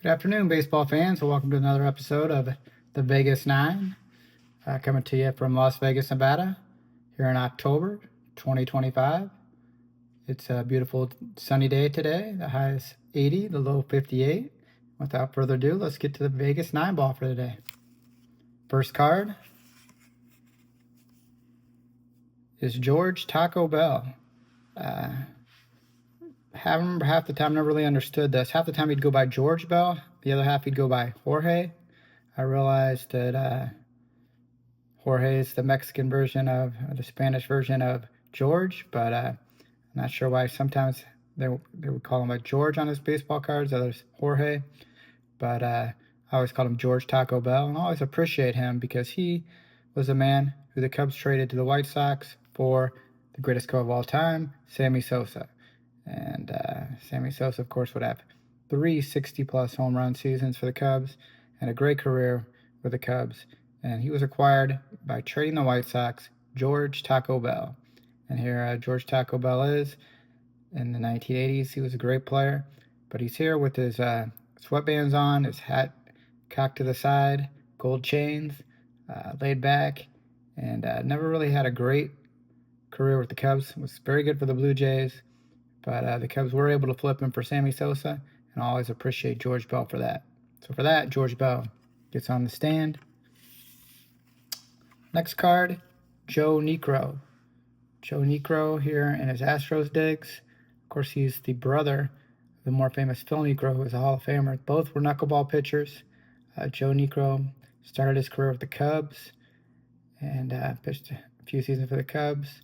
Good afternoon, baseball fans. Welcome to another episode of the Vegas 9, coming to you from Las Vegas, Nevada, here in October 2025. It's a beautiful sunny day today. The high is 80, the low 58. Without further ado, let's get to the Vegas 9 ball for today. First card is George Taco Bell. Half the time, never really understood this. Half the time he'd go by George Bell. The other half he'd go by Jorge. I realized that Jorge is the Mexican version of, or the Spanish version of George, but I'm not sure why sometimes they would call him a George on his baseball cards, others Jorge. But I always called him George Taco Bell, and I always appreciate him because he was a man who the Cubs traded to the White Sox for the greatest Cub of all time, Sammy Sosa. And Sammy Sosa, of course, would have 3 60-plus home run seasons for the Cubs and a great career with the Cubs. And he was acquired by trading the White Sox, George Taco Bell. And here George Taco Bell is. In the 1980s, he was a great player. But he's here with his sweatbands on, his hat cocked to the side, gold chains, laid back, and never really had a great career with the Cubs. Was very good for the Blue Jays. But the Cubs were able to flip him for Sammy Sosa, and I always appreciate George Bell for that. So for that, George Bell gets on the stand. Next card, Joe Niekro. Joe Niekro here in his Astros digs. Of course, he's the brother of the more famous Phil Niekro, who is a Hall of Famer. Both were knuckleball pitchers. Joe Niekro started his career with the Cubs and pitched a few seasons for the Cubs.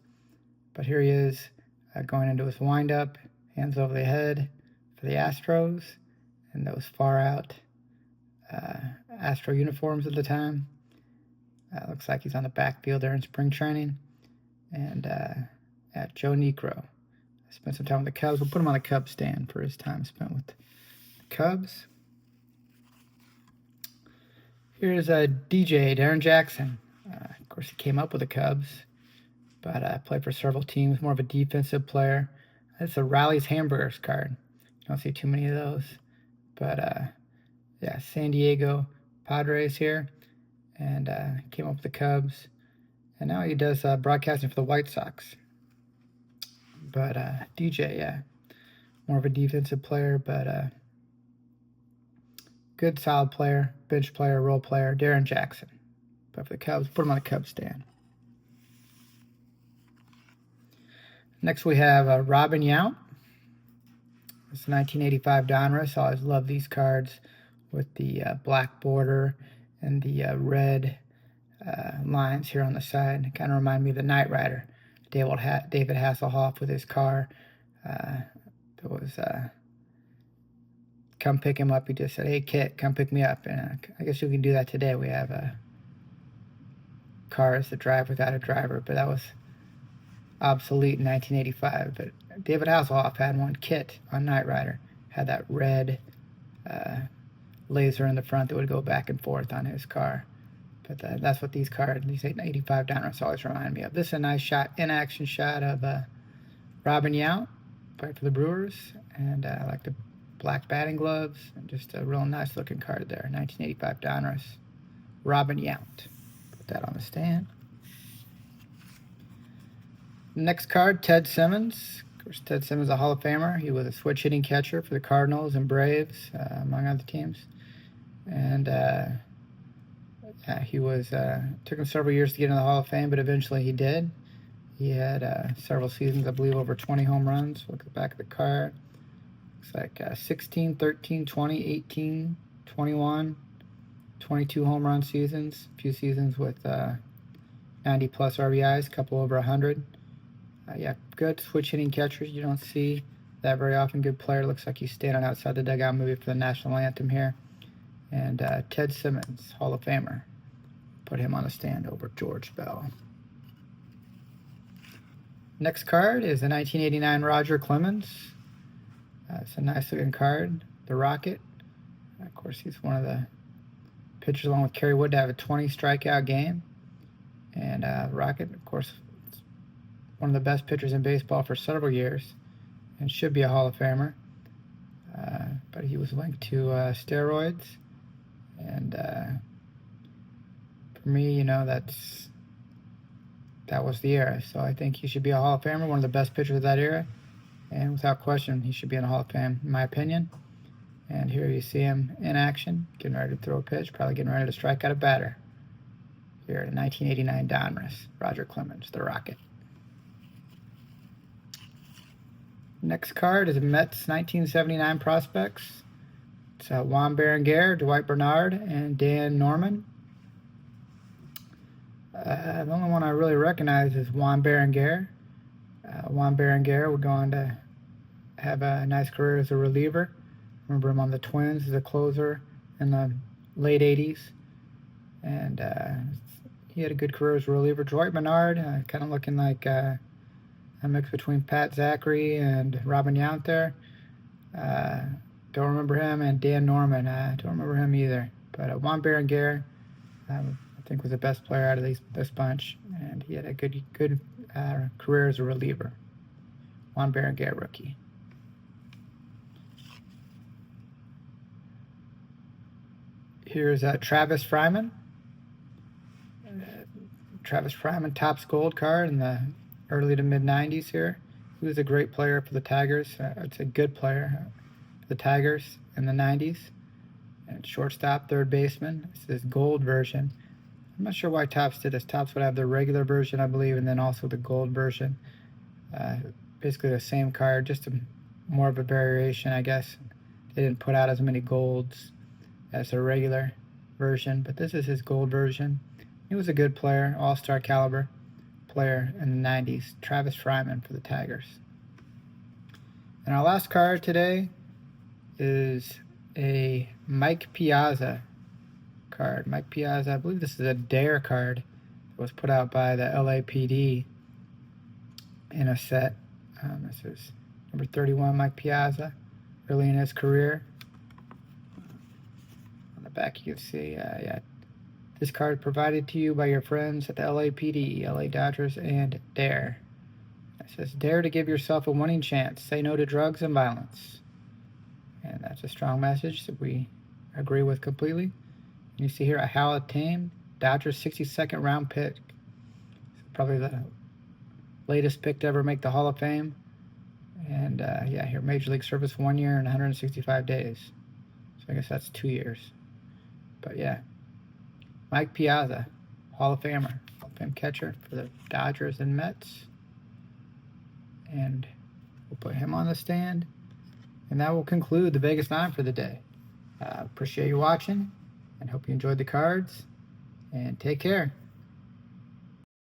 But here he is. Going into his windup, hands over the head for the Astros, and those far out Astro uniforms at the time. Looks like he's on the backfield there in spring training. And at Joe Niekro, spent some time with the Cubs. We'll put him on the Cubs stand for his time spent with the Cubs. Here's DJ Darren Jackson. Of course, he came up with the Cubs, but played for several teams, more of a defensive player. It's a Rally's Hamburgers card. You don't see too many of those. But, yeah, San Diego Padres here. And came up with the Cubs. And now he does broadcasting for the White Sox. But DJ, yeah, more of a defensive player, but good, solid player, bench player, role player, Darren Jackson. But for the Cubs, put him on the Cubs stand. Next we have Robin Yount. It's 1985 Donruss. I always love these cards with the black border and the red lines here on the side. Kind of remind me of the Knight Rider. David Hasselhoff with his car. That was come pick him up. He just said, "Hey, Kit, come pick me up." And I guess we can do that today. We have cars that drive without a driver, but that was obsolete in 1985, but David Hasselhoff had one. Kit on Knight Rider had that red laser in the front that would go back and forth on his car. But that's what these cards, these 85 Donruss always remind me of. This is a nice shot, in-action shot of Robin Yount, played for the Brewers, and I like the black batting gloves, and just a real nice looking card there. 1985 Donruss, Robin Yount. Put that on the stand. Next card, Ted Simmons. Of course, Ted Simmons is a Hall of Famer. He was a switch-hitting catcher for the Cardinals and Braves, among other teams. And he was took him several years to get into the Hall of Fame, but eventually he did. He had several seasons, I believe, over 20 home runs. Look at the back of the card. Looks like 16, 13, 20, 18, 21, 22 home run seasons. A few seasons with 90-plus RBIs, a couple over 100. Yeah, good switch-hitting catchers. You don't see that very often. Good player. Looks like he's standing outside the dugout movie for the national anthem here. And Ted Simmons, Hall of Famer. Put him on the stand over George Bell. Next card is the 1989 Roger Clemens. It's a nice-looking card. The Rocket. Of course, he's one of the pitchers, along with Kerry Wood, to have a 20-strikeout game. And Rocket, of course, one of the best pitchers in baseball for several years, and should be a Hall of Famer. but he was linked to steroids. And for me, you know, that was the era. So I think he should be a Hall of Famer, one of the best pitchers of that era. And without question, he should be in the Hall of Fame, in my opinion. And here you see him in action, getting ready to throw a pitch, probably getting ready to strike out a batter. Here in 1989 Donruss, Roger Clemens, the Rocket. Next card is Mets 1979 prospects. It's Juan Berenguer, Dwight Bernard, and Dan Norman. The only one I really recognize is Juan Berenguer. Juan Berenguer would go on to have a nice career as a reliever. Remember him on the Twins as a closer in the late 80s. And he had a good career as a reliever. Dwight Bernard, kind of looking like a mix between Pat Zachary and Robin Yount there. Don't remember him. And Dan Norman, don't remember him either. But Juan Berenguer, I think, was the best player out of this bunch. And he had a good career as a reliever. Juan Berenguer, rookie. Here's Travis Fryman. Travis Fryman, Topps Gold card in the early to mid-90s here. He was a great player for the Tigers. It's a good player for the Tigers in the 90s. And shortstop, third baseman. This is his gold version. I'm not sure why Topps did this. Topps would have the regular version, I believe, and then also the gold version. Basically the same card, just more of a variation, I guess. They didn't put out as many golds as a regular version, but this is his gold version. He was a good player, all-star caliber player in the 90s. Travis Fryman for the Tigers. And our last card today is a Mike Piazza card. Mike Piazza, I believe this is a Dare card that was put out by the LAPD in a set. This is number 31, Mike Piazza, early in his career. On the back you can see, this card provided to you by your friends at the LAPD, LA Dodgers, and Dare. It says, dare to give yourself a winning chance. Say no to drugs and violence. And that's a strong message that we agree with completely. And you see here a Hal Tame, Dodgers 62nd round pick. Probably the latest pick to ever make the Hall of Fame. And here, Major League Service 1 year and 165 days. So I guess that's 2 years. But yeah, Mike Piazza, Hall of Famer, Hall of Fame catcher for the Dodgers and Mets. And we'll put him on the stand. And that will conclude the Vegas 9 for the day. Appreciate you watching, and hope you enjoyed the cards. And take care.